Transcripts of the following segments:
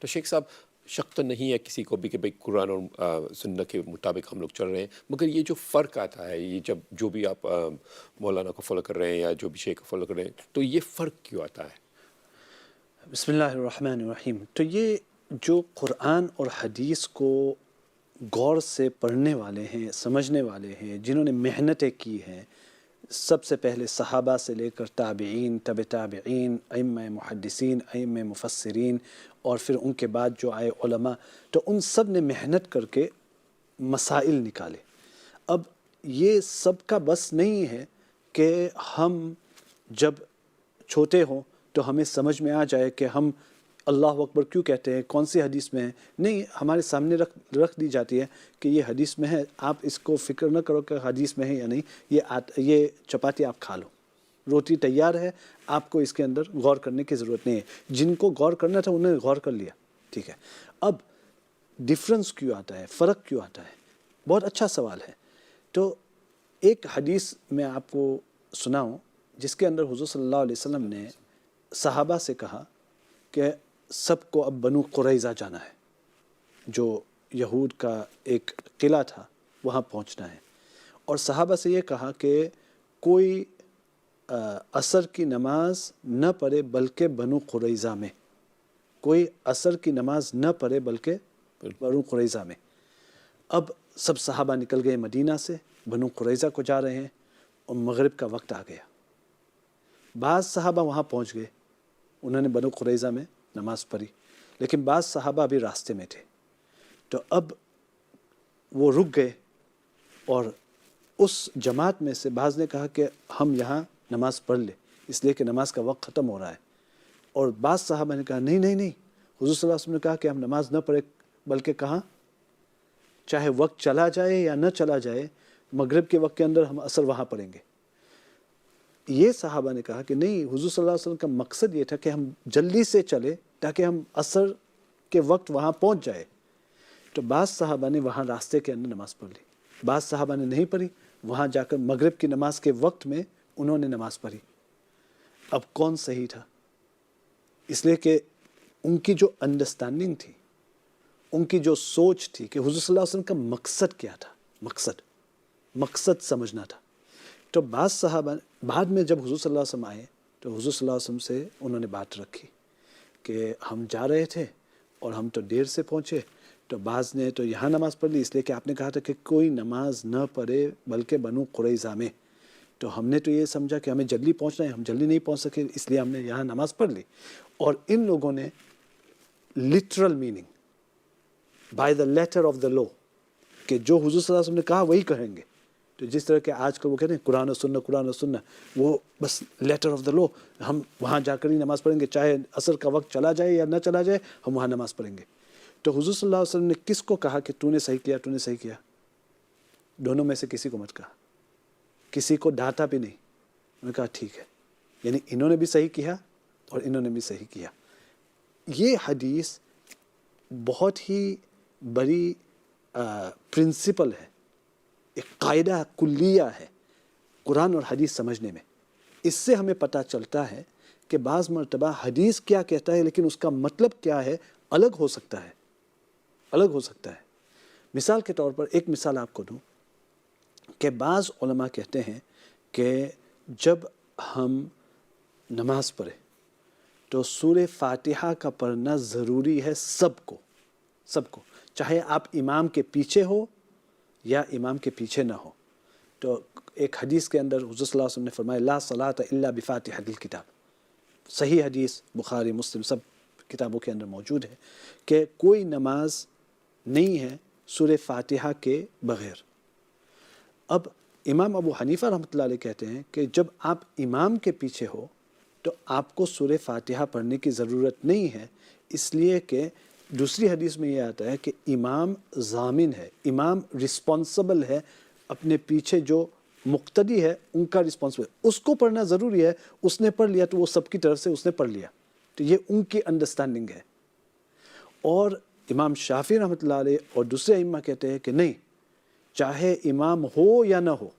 تو شیخ صاحب شک تو نہیں ہے کسی کو بھی کہ بھئی قرآن اور سنت کے مطابق ہم لوگ چل رہے ہیں، مگر یہ جو فرق آتا ہے، یہ جب جو بھی آپ مولانا کو فالو کر رہے ہیں یا جو بھی شیخ کو فالو کر رہے ہیں، تو یہ فرق کیوں آتا ہے؟ بسم اللہ الرحمن الرحیم. تو یہ جو قرآن اور حدیث کو غور سے پڑھنے والے ہیں، سمجھنے والے ہیں، جنہوں نے محنتیں کی ہیں، سب سے پہلے صحابہ سے لے کر تابعین، تبع تابعین، ائمہ محدثین، ائمہ مفسرین، اور پھر ان کے بعد جو آئے علماء، تو ان سب نے محنت کر کے مسائل نکالے. اب یہ سب کا بس نہیں ہے کہ ہم جب چھوٹے ہوں تو ہمیں سمجھ میں آ جائے کہ ہم اللہ اکبر کیوں کہتے ہیں، کون سی حدیث میں ہے. نہیں، ہمارے سامنے رکھ دی جاتی ہے کہ یہ حدیث میں ہے، آپ اس کو فکر نہ کرو کہ حدیث میں ہے یا نہیں، یہ چپاتی آپ کھا لو، روٹی تیار ہے، آپ کو اس کے اندر غور کرنے کی ضرورت نہیں ہے. جن کو غور کرنا تھا انہوں نے غور کر لیا. ٹھیک ہے، اب ڈفرنس کیوں آتا ہے، فرق کیوں آتا ہے؟ بہت اچھا سوال ہے. تو ایک حدیث میں آپ کو سناؤں جس کے اندر حضور صلی اللہ علیہ وسلم نے صحابہ سے کہا کہ سب کو اب بنو قریظہ جانا ہے، جو یہود کا ایک قلعہ تھا وہاں پہنچنا ہے، اور صحابہ سے یہ کہا کہ کوئی عصر کی نماز نہ پڑھے بلکہ بنو قریظہ میں، کوئی عصر کی نماز نہ پڑھے بلکہ بنو قریظہ میں. اب سب صحابہ نکل گئے مدینہ سے، بنو قریظہ کو جا رہے ہیں، اور مغرب کا وقت آ گیا. بعض صحابہ وہاں پہنچ گئے، انہوں نے بنو قریظہ میں نماز پڑھی، لیکن بعض صحابہ ابھی راستے میں تھے. تو اب وہ رک گئے، اور اس جماعت میں سے بعض نے کہا کہ ہم یہاں نماز پڑھ لیں اس لیے کہ نماز کا وقت ختم ہو رہا ہے، اور بعض صحابہ نے کہا نہیں نہیں نہیں، حضور صلی اللہ علیہ وسلم نے کہا کہ ہم نماز نہ پڑھے بلکہ کہاں، چاہے وقت چلا جائے یا نہ چلا جائے، مغرب کے وقت کے اندر ہم عصر وہاں پڑھیں گے. یہ صحابہ نے کہا کہ نہیں، حضور صلی اللہ علیہ وسلم کا مقصد یہ تھا کہ ہم جلدی سے چلے تاکہ ہم عصر کے وقت وہاں پہنچ جائے. تو بعض صحابہ نے وہاں راستے کے اندر نماز پڑھ لی، بعض صحابہ نے نہیں پڑھی، وہاں جا کر مغرب کی نماز کے وقت میں انہوں نے نماز پڑھی. اب کون صحیح تھا؟ اس لیے کہ ان کی جو انڈرسٹینڈنگ تھی، ان کی جو سوچ تھی کہ حضور صلی اللہ علیہ وسلم کا مقصد کیا تھا، مقصد سمجھنا تھا. تو بعض صحابہ بعد میں جب حضور صلی اللہ علیہ وسلم آئے تو حضور صلی اللہ علیہ وسلم سے انہوں نے بات رکھی کہ ہم جا رہے تھے اور ہم تو دیر سے پہنچے. تو بعض نے تو یہاں نماز پڑھ لی اس لیے کہ آپ نے کہا تھا کہ کوئی نماز نہ پڑھے بلکہ بنو قریظہ میں. تو ہم نے تو یہ سمجھا کہ ہمیں جلدی پہنچنا ہے، ہم جلدی نہیں پہنچ سکے، اس لیے ہم نے یہاں نماز پڑھ لی. اور ان لوگوں نے literal meaning by the letter of the law کہ جو حضور صلی اللہ علیہ وسلم نے کہا وہی کہیں گے. تو جس طرح کہ آج کل وہ کہتے ہیں قرآن و سنہ، وہ بس لیٹر آف دا لو، ہم وہاں جا کر ہی نماز پڑھیں گے، چاہے عصر کا وقت چلا جائے یا نہ چلا جائے، ہم وہاں نماز پڑھیں گے. تو حضور صلی اللہ علیہ وسلم نے کس کو کہا کہ تو نے صحیح کیا، تو نے صحیح کیا؟ دونوں میں سے کسی کو مت کہا، کسی کو ڈانٹا بھی نہیں. انہوں نے کہا ٹھیک ہے، یعنی انہوں نے بھی صحیح کیا اور انہوں نے بھی صحیح کیا. یہ حدیث بہت ہی بڑی پرنسپل ہے، ایک قاعدہ کلیہ ہے قرآن اور حدیث سمجھنے میں. اس سے ہمیں پتہ چلتا ہے کہ بعض مرتبہ حدیث کیا کہتا ہے لیکن اس کا مطلب کیا ہے الگ ہو سکتا ہے. مثال کے طور پر ایک مثال آپ کو دوں کہ بعض علماء کہتے ہیں کہ جب ہم نماز پڑھیں تو سورہ فاتحہ کا پڑھنا ضروری ہے سب کو، چاہے آپ امام کے پیچھے ہو یا امام کے پیچھے نہ ہو. تو ایک حدیث کے اندر حضور صلی اللہ علیہ وسلم نے فرمایا لا صلاۃ الا بفاتحۃ الکتاب. صحیح حدیث بخاری مسلم سب کتابوں کے اندر موجود ہے کہ کوئی نماز نہیں ہے سورہ فاتحہ کے بغیر. اب امام ابو حنیفہ رحمۃ اللہ علیہ کہتے ہیں کہ جب آپ امام کے پیچھے ہو تو آپ کو سورہ فاتحہ پڑھنے کی ضرورت نہیں ہے، اس لیے کہ دوسری حدیث میں یہ آتا ہے کہ امام ضامن ہے، امام رسپانسبل ہے، اپنے پیچھے جو مقتدی ہے ان کا رسپانسبل، اس کو پڑھنا ضروری ہے. اس نے پڑھ لیا تو وہ سب کی طرف سے اس نے پڑھ لیا. تو یہ ان کی انڈرسٹینڈنگ ہے. اور امام شافعی رحمۃ اللہ علیہ اور دوسرے ائمہ کہتے ہیں کہ نہیں، چاہے امام ہو یا نہ ہو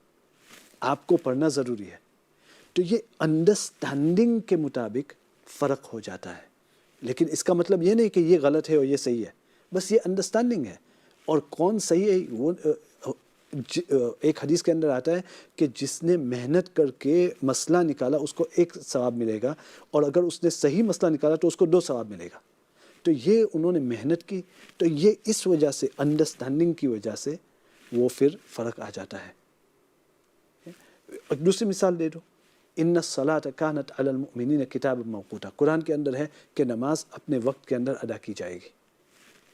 آپ کو پڑھنا ضروری ہے. تو یہ انڈرسٹینڈنگ کے مطابق فرق ہو جاتا ہے. لیکن اس کا مطلب یہ نہیں کہ یہ غلط ہے اور یہ صحیح ہے، بس یہ انڈرسٹینڈنگ ہے. اور کون صحیح ہے وہ ایک حدیث کے اندر آتا ہے کہ جس نے محنت کر کے مسئلہ نکالا اس کو 1 ثواب ملے گا، اور اگر اس نے صحیح مسئلہ نکالا تو اس کو 2 ثواب ملے گا. تو یہ انہوں نے محنت کی، تو یہ اس وجہ سے انڈرسٹینڈنگ کی وجہ سے وہ پھر فرق آ جاتا ہے. ایک دوسری مثال دے دو، ان الصلاۃ کانت علی المؤمنین کتابا موقوتا، قرآن کے اندر ہے کہ نماز اپنے وقت کے اندر ادا کی جائے گی.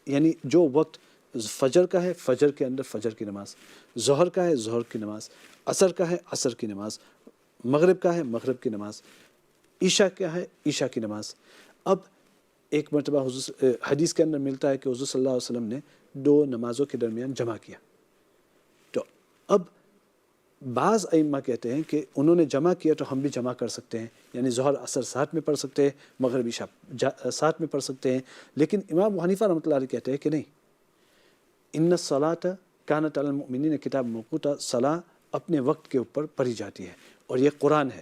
یعنی جو وقت فجر کا ہے فجر کے اندر فجر کی نماز، ظہر کا ہے ظہر کی نماز، عصر کا ہے عصر کی نماز، مغرب کا ہے مغرب کی نماز، عشاء کا ہے عشاء کی نماز. اب ایک مرتبہ حدیث کے اندر ملتا ہے کہ حضور صلی اللہ علیہ وسلم نے 2 نمازوں کے درمیان جمع کیا. تو اب بعض ائمہ کہتے ہیں کہ انہوں نے جمع کیا تو ہم بھی جمع کر سکتے ہیں، یعنی ظہر عصر ساتھ میں پڑھ سکتے ہیں، مغرب عشاء ساتھ میں پڑھ سکتے ہیں. لیکن امام ابو حنیفہ رحمۃ اللہ علیہ کہتے ہیں کہ نہیں، ان الصلاۃ کانت علی المؤمنین کتاب موقوتا، صلاح اپنے وقت کے اوپر پڑھی جاتی ہے، اور یہ قرآن ہے،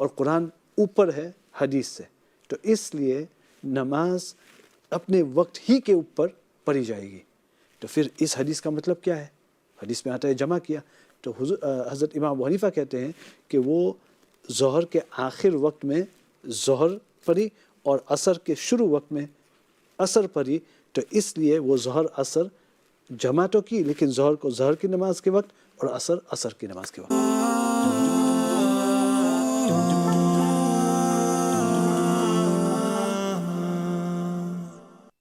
اور قرآن اوپر ہے حدیث سے، تو اس لیے نماز اپنے وقت ہی کے اوپر پڑھی جائے گی. تو پھر اس حدیث کا مطلب کیا ہے؟ حدیث میں آتا ہے جمع کیا، تو حضرت امام ابو حنیفہ کہتے ہیں کہ وہ ظہر کے آخر وقت میں ظہر پڑھی اور عصر کے شروع وقت میں عصر پڑھی، تو اس لیے وہ ظہر عصر جمع تو کی، لیکن ظہر کو ظہر کی نماز کے وقت اور عصر عصر کی نماز کے وقت.